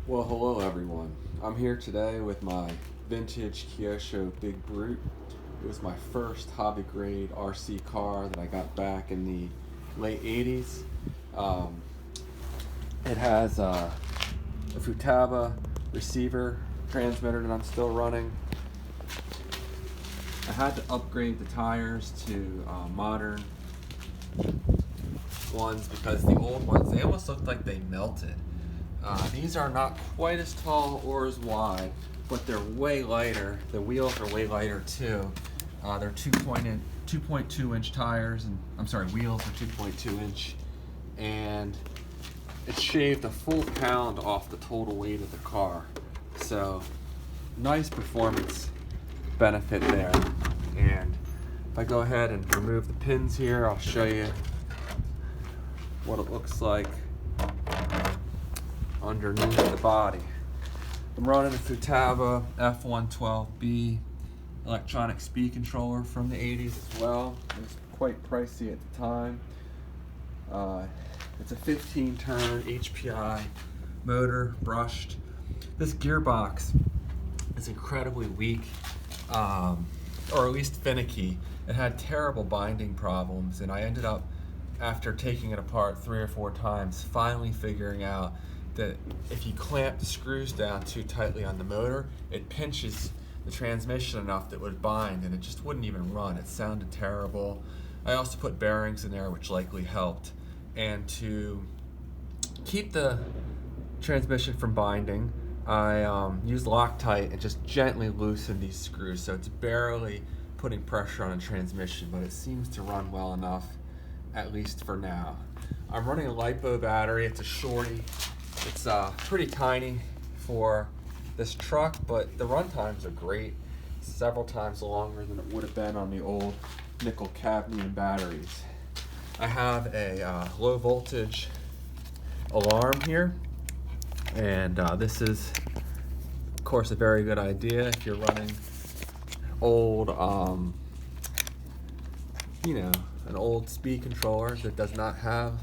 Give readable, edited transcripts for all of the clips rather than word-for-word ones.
Well, hello everyone. I'm here today with my vintage Kyosho Big Brute. It was my first hobby grade RC car that I got back in the late 80s. It has a Futaba receiver transmitter that I'm still running. I had to upgrade the tires to modern ones because the old ones, they almost looked like they melted. These are not quite as tall or as wide, but they're way lighter. The wheels are way lighter too. They're 2.2 inch tires, and wheels are 2.2 inch, and it shaved a full pound off the total weight of the car. So nice performance benefit there. And if I go ahead and remove the pins here, I'll show you what it looks like underneath the body. I'm running a Futaba F112B electronic speed controller from the 80s as well. It was quite pricey at the time. It's a 15-turn HPI motor, brushed. This gearbox is incredibly weak, or at least finicky. It had terrible binding problems, and I ended up, after taking it apart 3 or 4 times, finally figuring out that if you clamp the screws down too tightly on the motor, it pinches the transmission enough that it would bind, and it just wouldn't even run. It sounded terrible. I also put bearings in there, which likely helped. And to keep the transmission from binding, I used Loctite and just gently loosened these screws, so it's barely putting pressure on the transmission, but it seems to run well enough, at least for now. I'm running a LIPO battery. It's a shorty. It's pretty tiny for this truck, but the run times are great. Several times longer than it would have been on the old nickel cadmium batteries. I have a low voltage alarm here, and this is, of course, a very good idea if you're running old, an old speed controller that does not have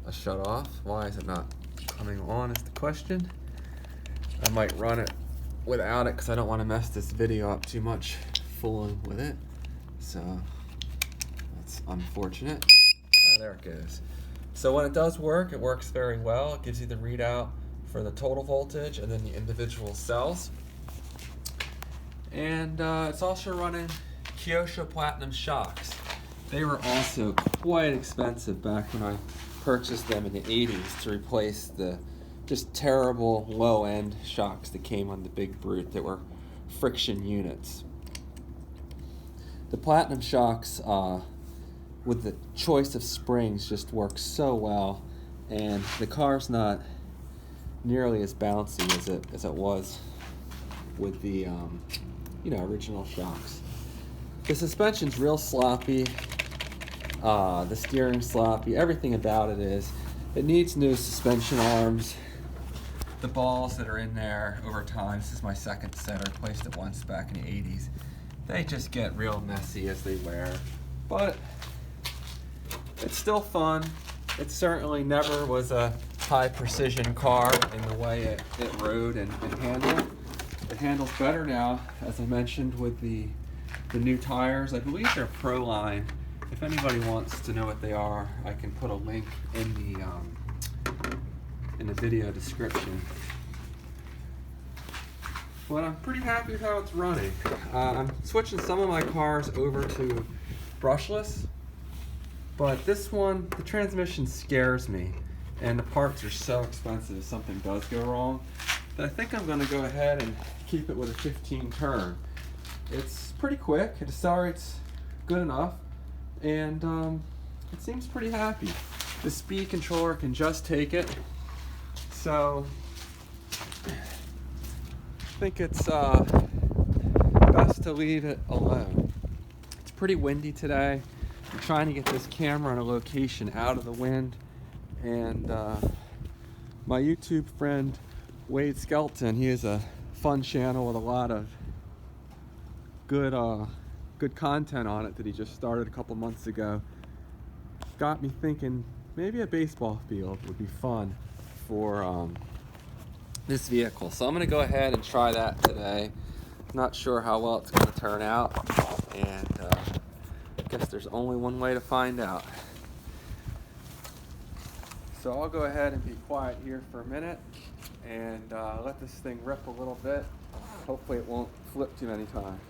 a shut off. Why is it not coming on is the question. I might run it without it because I don't want to mess this video up too much fooling with it. So that's unfortunate. Oh, there it goes. So when it does work, it works very well. It gives you the readout for the total voltage and then the individual cells. And it's also running Kyosho Platinum shocks. They were also quite expensive back when I purchased them in the 80s to replace the just terrible low-end shocks that came on the Big Brute that were friction units. The Platinum shocks with the choice of springs just work so well, and the car's not nearly as bouncy as it was with the original shocks. The suspension's real sloppy. The steering sloppy. Everything about it is. It needs new suspension arms. The balls that are in there over time, this is my second set, I replaced it once back in the 80s. They just get real messy as they wear. But it's still fun. It certainly never was a high precision car in the way it rode and handled. It handles better now, as I mentioned, with the new tires. I believe they're Proline. If anybody wants to know what they are, I can put a link in the video description. But I'm pretty happy with how it's running. I'm switching some of my cars over to brushless, but this one, the transmission scares me, and the parts are so expensive if something does go wrong, that I think I'm going to go ahead and keep it with a 15 turn. It's pretty quick, it accelerates good enough, and it seems pretty happy. The speed controller can just take it, so I think it's best to leave it alone. It's pretty windy today. I'm trying to get this camera on a location out of the wind, and my YouTube friend Wayde Skelton, he has a fun channel with a lot of good content on it that he just started a couple months ago. Got me thinking maybe a baseball field would be fun for this vehicle. So I'm going to go ahead and try that today. Not sure how well it's going to turn out, and I guess there's only one way to find out. So I'll go ahead and be quiet here for a minute and let this thing rip a little bit. Hopefully it won't flip too many times.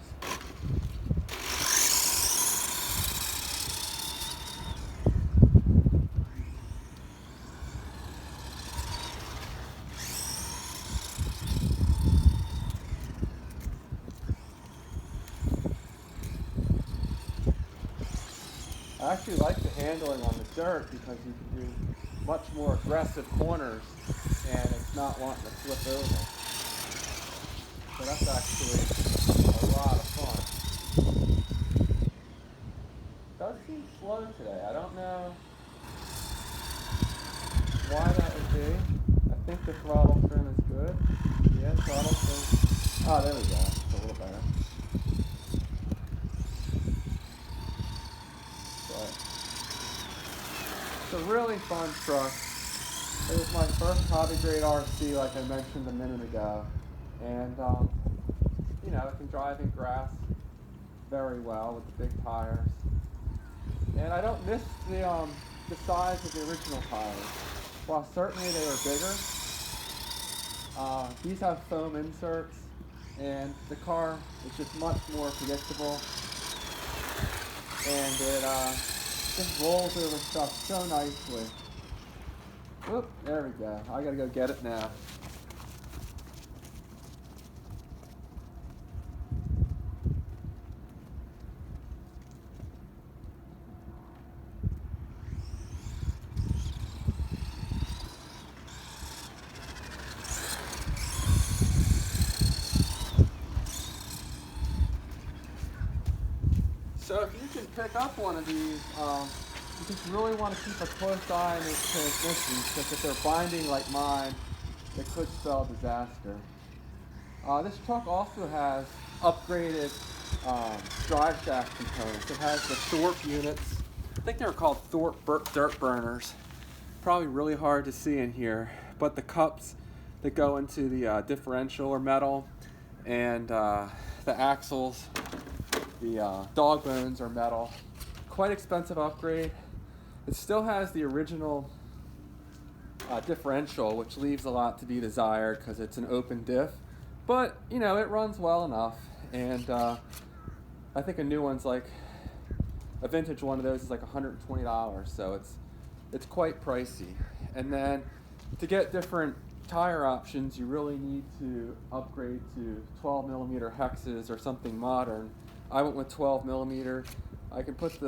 I actually like the handling on the dirt because you can do much more aggressive corners and it's not wanting to flip over. So that's actually a lot of fun. It does seem slow today. I don't know why that would be. I think the throttle trim is good. Yeah, throttle trim. Oh, there we go. It's a little better. It's a really fun truck. It was my first hobby grade RC, like I mentioned a minute ago, and you know, it can drive in grass very well with the big tires. And I don't miss the size of the original tires. While certainly they were bigger, these have foam inserts, and the car is just much more predictable, and it just rolls over stuff so nicely. Whoop, there we go. I gotta go get it now. So if you can pick up one of these, you just really want to keep a close eye on its transmissions, because if they're binding like mine, it could spell disaster. This truck also has upgraded drive shaft components. It has the Thorp units. I think they're called Thorp dirt burners. Probably really hard to see in here, but the cups that go into the differential are metal, and the axles, the dog bones are metal. Quite expensive upgrade. It still has the original differential, which leaves a lot to be desired because it's an open diff, but you know, it runs well enough. And I think a new one's like, a vintage one of those is like $120, so it's quite pricey. And then to get different tire options, you really need to upgrade to 12mm hexes or something modern. I went with 12mm. I can put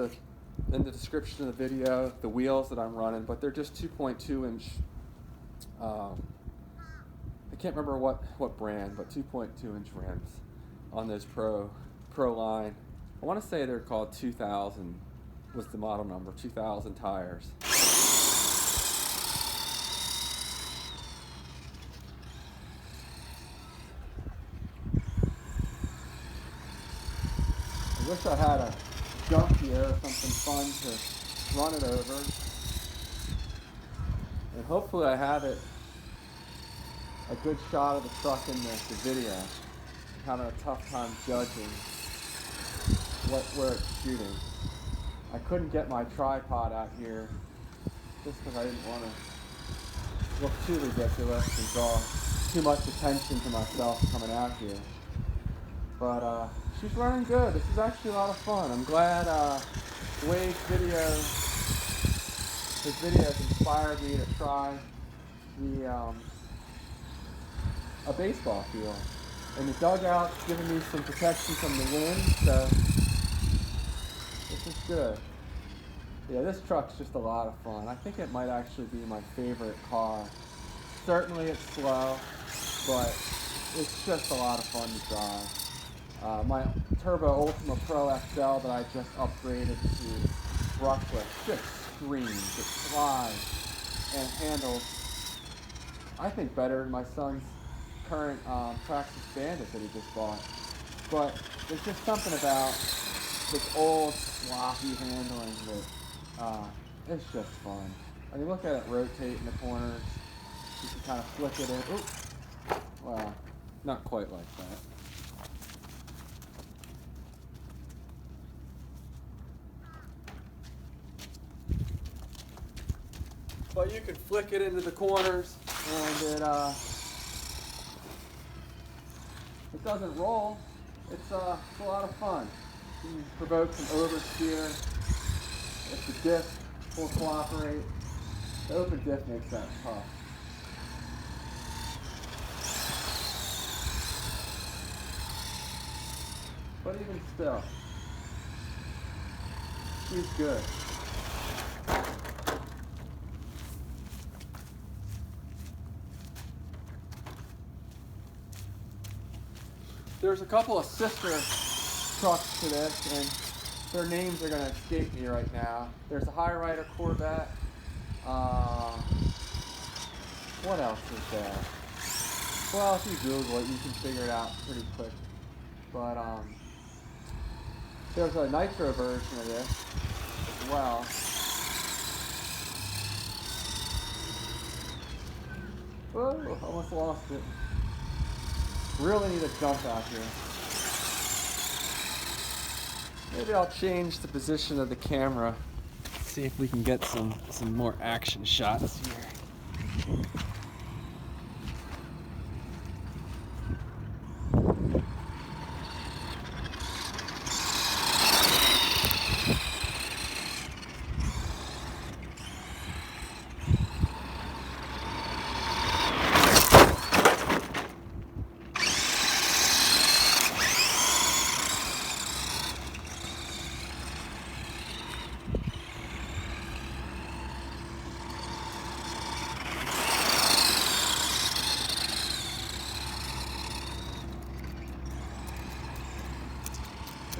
in the description of the video the wheels that I'm running, but they're just 2.2 inch. I can't remember what brand, but 2.2 inch rims on those Proline. I want to say they're called 2000 was the model number, 2000 tires. I wish I had a jump here or something fun to run it over. And hopefully I have a good shot of the truck in the video. I'm having a tough time judging where it's shooting. I couldn't get my tripod out here just because I didn't want to look too ridiculous and draw too much attention to myself coming out here. But she's running good. This is actually a lot of fun. I'm glad Wayde's videos inspired me to try a baseball field. And the dugout's giving me some protection from the wind, so this is good. Yeah, this truck's just a lot of fun. I think it might actually be my favorite car. Certainly it's slow, but it's just a lot of fun to drive. My Turbo Ultima Pro XL that I just upgraded to brushless just screams. It flies and handles, I think, better than my son's current Traxxas Bandit that he just bought. But there's just something about this old sloppy handling that it's just fun. I mean, look at it rotate in the corners. You can kind of flick it in. Ooh. Well, not quite like that. But you can flick it into the corners, and it doesn't roll. It's a lot of fun. You can provoke some oversteer if the diff will cooperate. The open diff makes that tough. But even still, she's good. There's a couple of sister trucks to this, and their names are going to escape me right now. There's a High Rider Corvette. What else is there? Well, if you Google it, you can figure it out pretty quick. But there's a nitro version of this as well. Whoa, almost lost it. Really need a jump out here. Maybe I'll change the position of the camera. See if we can get some more action shots here.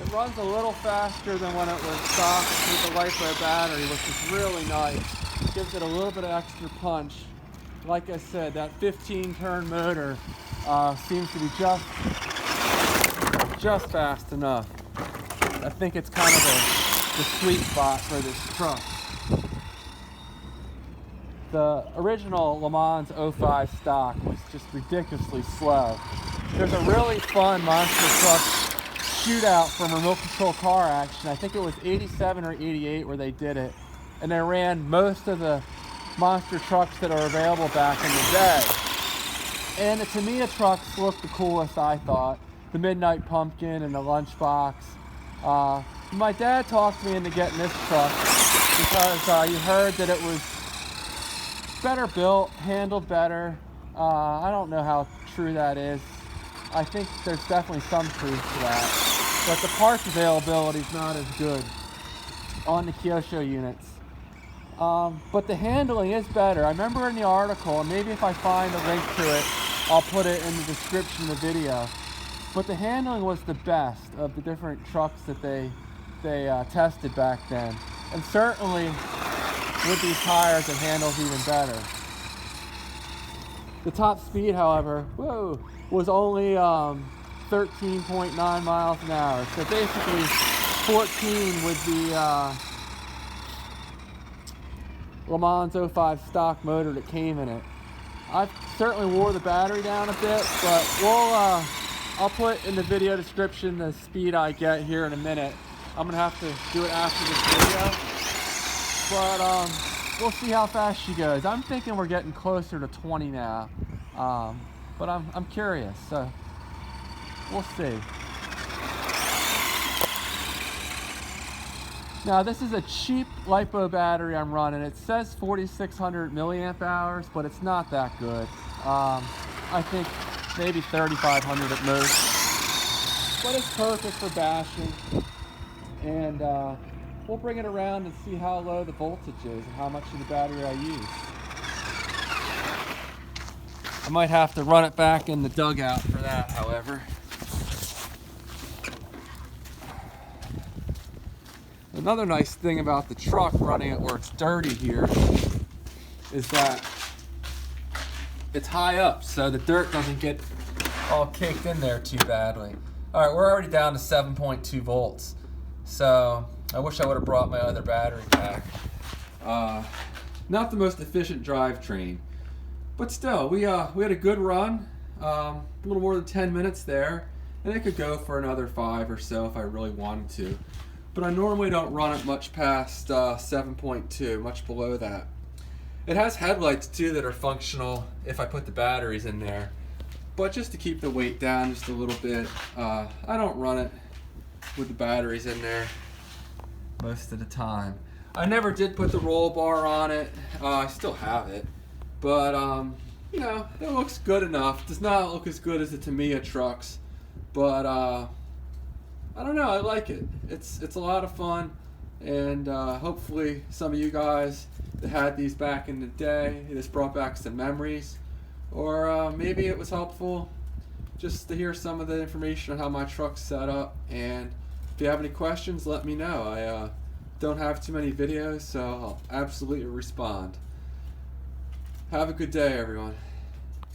It runs a little faster than when it was stock with the LIPO battery, which is really nice. It gives it a little bit of extra punch. Like I said, that 15-turn motor seems to be just fast enough. I think it's kind of the sweet spot for this truck. The original Le Mans 05 stock was just ridiculously slow. There's a really fun monster truck shootout from Remote Control Car Action. I think it was 87 or 88 where they did it. And they ran most of the monster trucks that are available back in the day. And the Tamiya trucks looked the coolest, I thought. The Midnight Pumpkin and the Lunchbox. My dad talked me into getting this truck because he heard that it was better built, handled better. I don't know how true that is. I think there's definitely some truth to that. But the parts availability is not as good on the Kyosho units. But the handling is better. I remember in the article, and maybe if I find a link to it, I'll put it in the description of the video. But the handling was the best of the different trucks that they tested back then. And certainly with these tires, it handles even better. The top speed, however, was only 13.9 miles an hour. So basically 14 with the Le Mans 05 stock motor that came in it. I certainly wore the battery down a bit, but I'll put in the video description the speed I get here in a minute. I'm gonna have to do it after this video, but we'll see how fast she goes. I'm thinking we're getting closer to 20 now, but I'm curious, so we'll see. Now this is a cheap LiPo battery I'm running. It says 4,600 milliamp hours, but it's not that good. I think maybe 3,500 at most, but it's perfect for bashing. And we'll bring it around and see how low the voltage is and how much of the battery I use. I might have to run it back in the dugout for that, however. Another nice thing about the truck running it where it's dirty here is that it's high up, so the dirt doesn't get all caked in there too badly. All right, we're already down to 7.2 volts. So I wish I would have brought my other battery pack. Not the most efficient drivetrain, but still, we had a good run. a little more than 10 minutes there, and it could go for another 5 or so if I really wanted to. But I normally don't run it much past 7.2, much below that. It has headlights too that are functional if I put the batteries in there. But just to keep the weight down just a little bit, I don't run it with the batteries in there most of the time. I never did put the roll bar on it. I still have it. But, you know, it looks good enough. Does not look as good as the Tamiya trucks. But, I don't know. I like it. It's a lot of fun. And hopefully some of you guys that had these back in the day, this brought back some memories. Or maybe it was helpful just to hear some of the information on how my truck's set up. And if you have any questions, let me know. I don't have too many videos, so I'll absolutely respond. Have a good day, everyone.